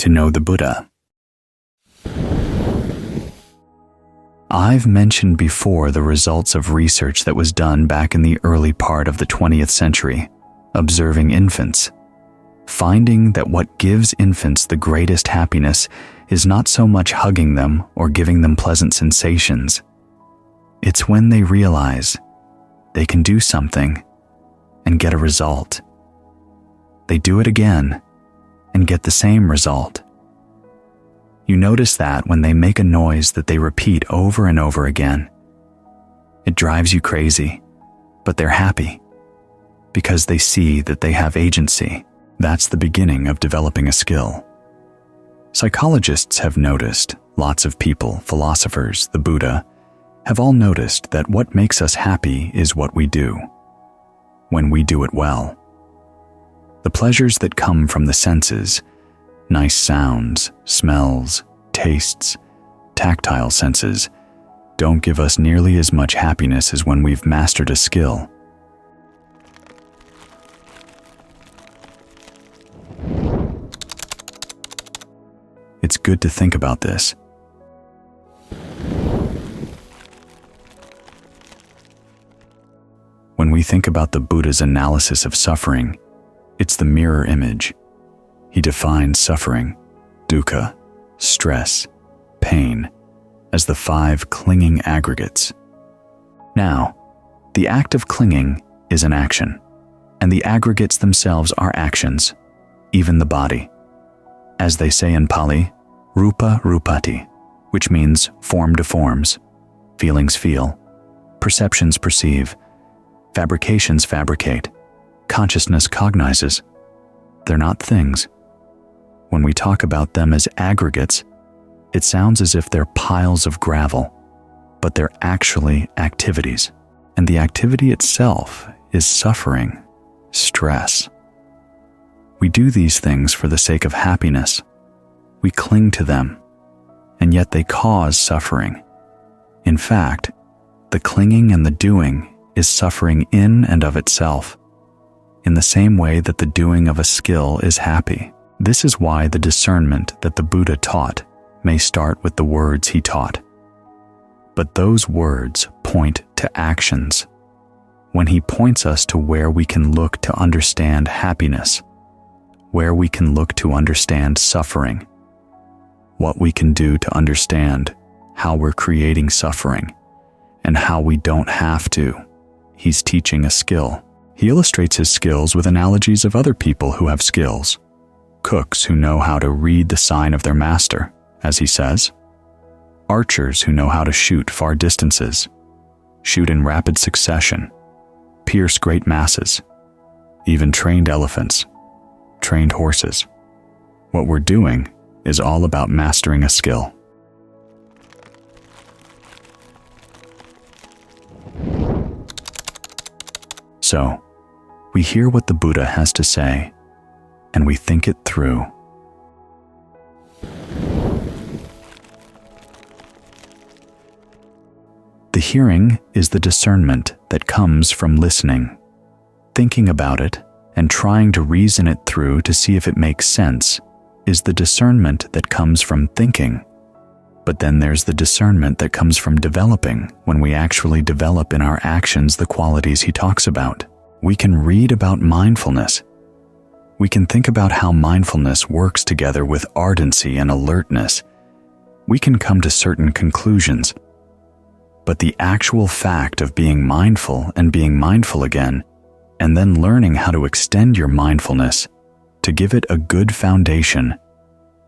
to know the Buddha. I've mentioned before the results of research that was done back in the early part of the 20th century, observing infants, finding that what gives infants the greatest happiness is not so much hugging them or giving them pleasant sensations. It's when they realize they can do something and get a result. They do it again and get the same result. You notice that when they make a noise that they repeat over and over again. It drives you crazy, but they're happy because they see that they have agency. That's the beginning of developing a skill. Psychologists have noticed, lots of people, philosophers, the Buddha, have all noticed that what makes us happy is what we do, when we do it well. The pleasures that come from the senses, nice sounds, smells, tastes, tactile senses, don't give us nearly as much happiness as when we've mastered a skill. It's good to think about this. When we think about the Buddha's analysis of suffering, it's the mirror image. He defines suffering, dukkha, stress, pain, as the 5 clinging aggregates. Now, the act of clinging is an action, and the aggregates themselves are actions, even the body. As they say in Pali, rupa rupati, which means form deforms, feelings feel, perceptions perceive, fabrications fabricate, consciousness cognizes. They're not things. When we talk about them as aggregates, it sounds as if they're piles of gravel, but they're actually activities. And the activity itself is suffering, stress. We do these things for the sake of happiness. We cling to them, and yet they cause suffering. In fact, the clinging and the doing is suffering in and of itself, in the same way that the doing of a skill is happy. This is why the discernment that the Buddha taught may start with the words he taught. But those words point to actions. When he points us to where we can look to understand happiness, where we can look to understand suffering, what we can do to understand how we're creating suffering, and how we don't have to. He's teaching a skill. He illustrates his skills with analogies of other people who have skills. Cooks who know how to read the sign of their master, as he says. Archers who know how to shoot far distances, shoot in rapid succession, pierce great masses, even trained elephants, trained horses. What we're doing is all about mastering a skill. So, we hear what the Buddha has to say, and we think it through. The hearing is the discernment that comes from listening, thinking about it, and trying to reason it through to see if it makes sense is the discernment that comes from thinking. But then there's the discernment that comes from developing when we actually develop in our actions the qualities he talks about. We can read about mindfulness. We can think about how mindfulness works together with ardency and alertness. We can come to certain conclusions. But the actual fact of being mindful and being mindful again, and then learning how to extend your mindfulness to give it a good foundation,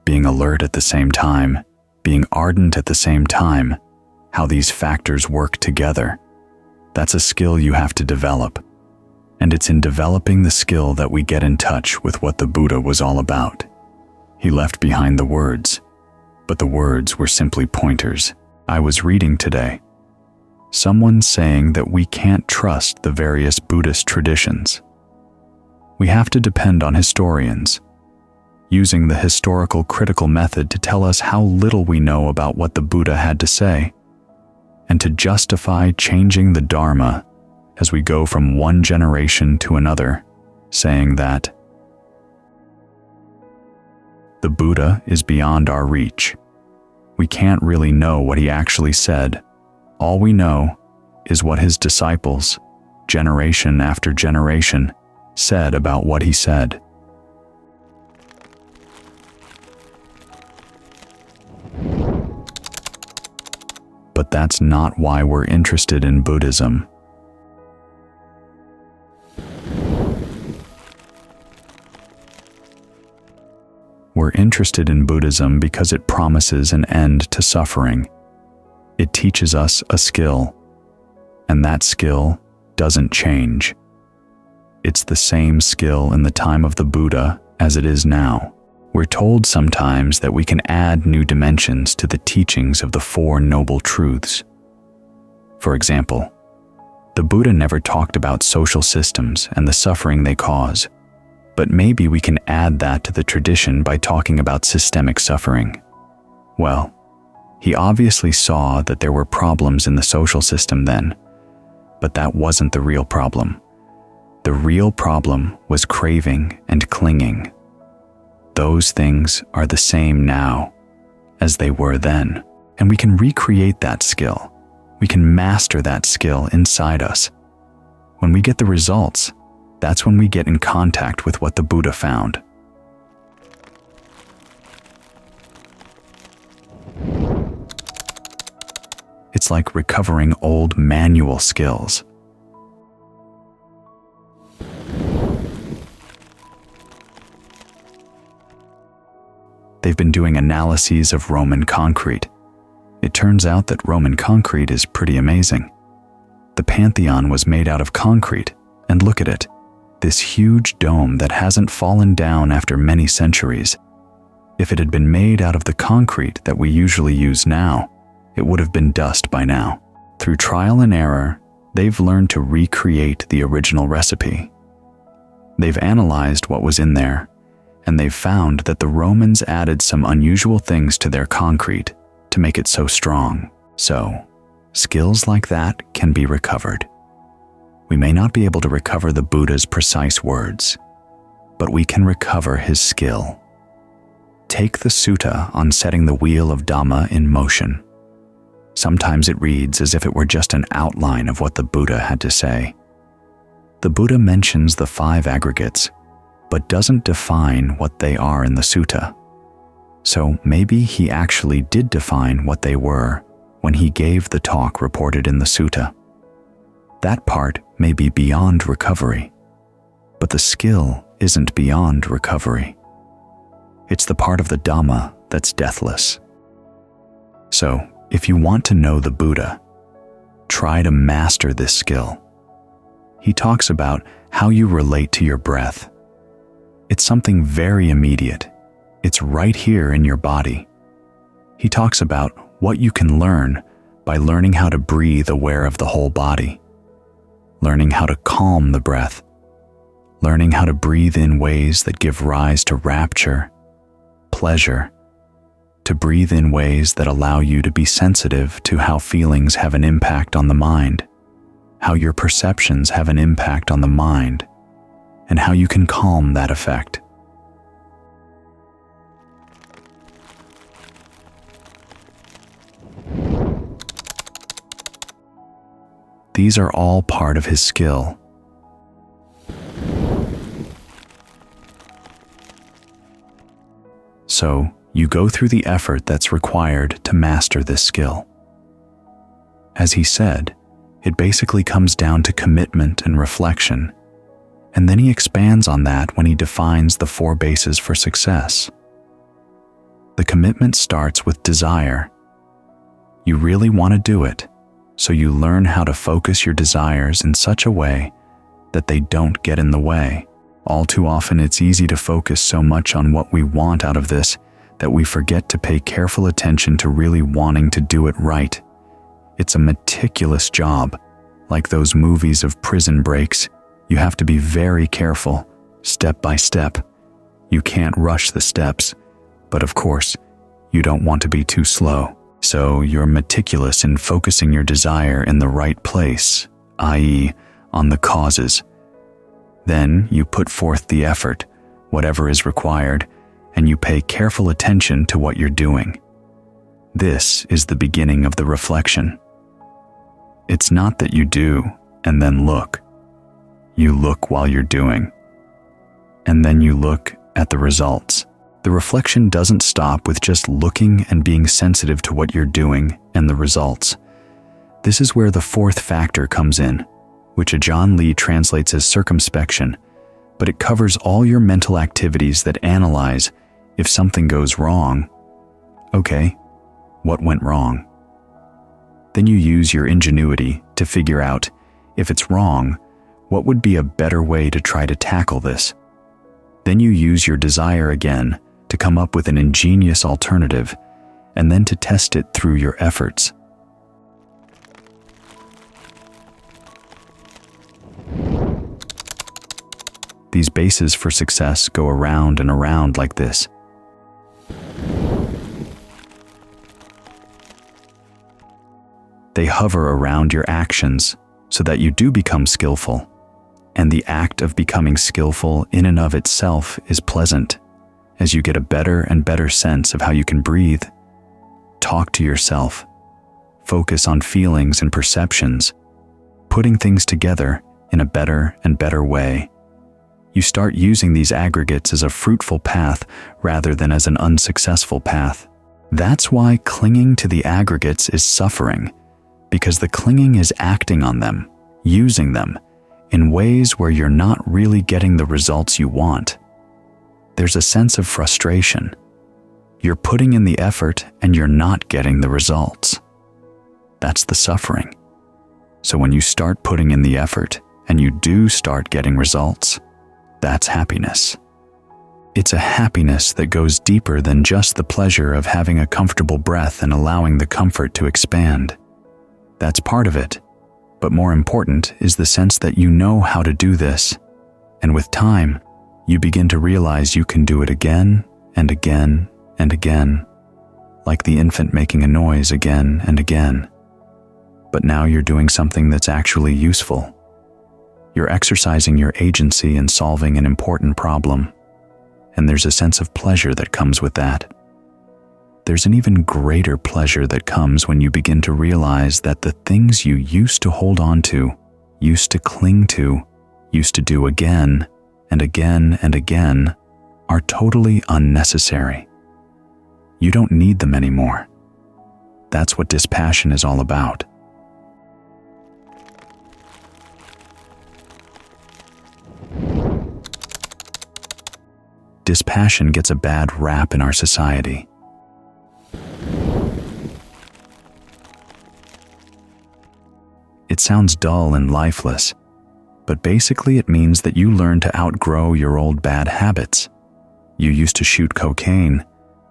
being alert at the same time, being ardent at the same time, how these factors work together. That's a skill you have to develop. And it's in developing the skill that we get in touch with what the Buddha was all about. He left behind the words, but the words were simply pointers. I was reading today, someone saying that we can't trust the various Buddhist traditions. We have to depend on historians, using the historical critical method to tell us how little we know about what the Buddha had to say, and to justify changing the Dharma as we go from one generation to another, saying that The Buddha is beyond our reach. We can't really know what he actually said. All we know is what his disciples, generation after generation, said about what he said. But that's not why we're interested in Buddhism. We're interested in Buddhism because it promises an end to suffering. It teaches us a skill, and that skill doesn't change. It's the same skill in the time of the Buddha as it is now. We're told sometimes that we can add new dimensions to the teachings of the Four Noble Truths. For example, the Buddha never talked about social systems and the suffering they cause, but maybe we can add that to the tradition by talking about systemic suffering. Well, he obviously saw that there were problems in the social system then, but that wasn't the real problem. The real problem was craving and clinging. Those things are the same now as they were then, and we can recreate that skill. We can master that skill inside us. When we get the results, that's when we get in contact with what the Buddha found. It's like recovering old manual skills. They've been doing analyses of Roman concrete. It turns out that Roman concrete is pretty amazing. The Pantheon was made out of concrete, and look at it, this huge dome that hasn't fallen down after many centuries. If it had been made out of the concrete that we usually use now, it would have been dust by now. Through trial and error, they've learned to recreate the original recipe. They've analyzed what was in there, and they've found that the Romans added some unusual things to their concrete to make it so strong. So, skills like that can be recovered. We may not be able to recover the Buddha's precise words, but we can recover his skill. Take the sutta on setting the wheel of Dhamma in motion. Sometimes it reads as if it were just an outline of what the Buddha had to say. The Buddha mentions the 5 aggregates, but doesn't define what they are in the sutta. So maybe he actually did define what they were when he gave the talk reported in the sutta. That part may be beyond recovery, but the skill isn't beyond recovery. It's the part of the Dhamma that's deathless. So, if you want to know the Buddha, try to master this skill. He talks about how you relate to your breath. It's something very immediate. It's right here in your body. He talks about what you can learn by learning how to breathe aware of the whole body, learning how to calm the breath, learning how to breathe in ways that give rise to rapture, pleasure, to breathe in ways that allow you to be sensitive to how feelings have an impact on the mind, how your perceptions have an impact on the mind, and how you can calm that effect. These are all part of his skill. So, you go through the effort that's required to master this skill. As he said, it basically comes down to commitment and reflection, and then he expands on that when he defines the 4 bases for success. The commitment starts with desire. You really want to do it, so you learn how to focus your desires in such a way that they don't get in the way. All too often, it's easy to focus so much on what we want out of this that we forget to pay careful attention to really wanting to do it right. It's a meticulous job. Like those movies of prison breaks, you have to be very careful, step by step. You can't rush the steps, but of course, you don't want to be too slow. So you're meticulous in focusing your desire in the right place, i.e., on the causes. Then you put forth the effort, whatever is required, and you pay careful attention to what you're doing. This is the beginning of the reflection. It's not that you do and then look. You look while you're doing, and then you look at the results. The reflection doesn't stop with just looking and being sensitive to what you're doing and the results. This is where the fourth factor comes in, which Ajahn Lee translates as circumspection, but it covers all your mental activities that analyze if something goes wrong. Okay, what went wrong? Then you use your ingenuity to figure out, if it's wrong, what would be a better way to try to tackle this? Then you use your desire again to come up with an ingenious alternative, and then to test it through your efforts. These bases for success go around and around like this. They hover around your actions so that you do become skillful, and the act of becoming skillful in and of itself is pleasant, as you get a better and better sense of how you can breathe, talk to yourself, focus on feelings and perceptions, putting things together in a better and better way. You start using these aggregates as a fruitful path rather than as an unsuccessful path. That's why clinging to the aggregates is suffering, because the clinging is acting on them, using them, in ways where you're not really getting the results you want. There's a sense of frustration. You're putting in the effort and you're not getting the results. That's the suffering. So when you start putting in the effort and you do start getting results, that's happiness. It's a happiness that goes deeper than just the pleasure of having a comfortable breath and allowing the comfort to expand. That's part of it, but more important is the sense that you know how to do this, and with time, you begin to realize you can do it again and again and again, like the infant making a noise again and again. But now you're doing something that's actually useful. You're exercising your agency in solving an important problem, and there's a sense of pleasure that comes with that. There's an even greater pleasure that comes when you begin to realize that the things you used to hold on to, used to cling to, used to do again and again and again, are totally unnecessary. You don't need them anymore. That's what dispassion is all about. Dispassion gets a bad rap in our society. It sounds dull and lifeless, but basically it means that you learn to outgrow your old bad habits. You used to shoot cocaine,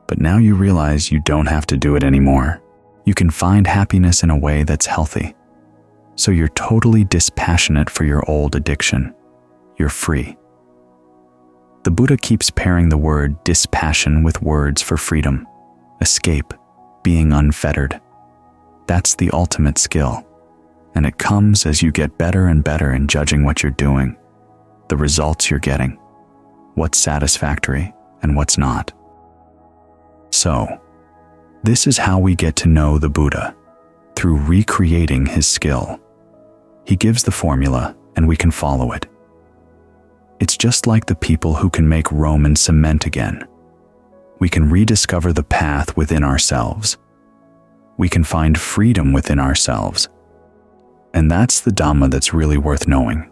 but now you realize you don't have to do it anymore. You can find happiness in a way that's healthy. So you're totally dispassionate for your old addiction. You're free. The Buddha keeps pairing the word dispassion with words for freedom, escape, being unfettered. That's the ultimate skill. And it comes as you get better and better in judging what you're doing, the results you're getting, what's satisfactory and what's not. So, this is how we get to know the Buddha, through recreating his skill. He gives the formula and we can follow it. It's just like the people who can make Roman cement again. We can rediscover the path within ourselves. We can find freedom within ourselves. And that's the Dhamma that's really worth knowing.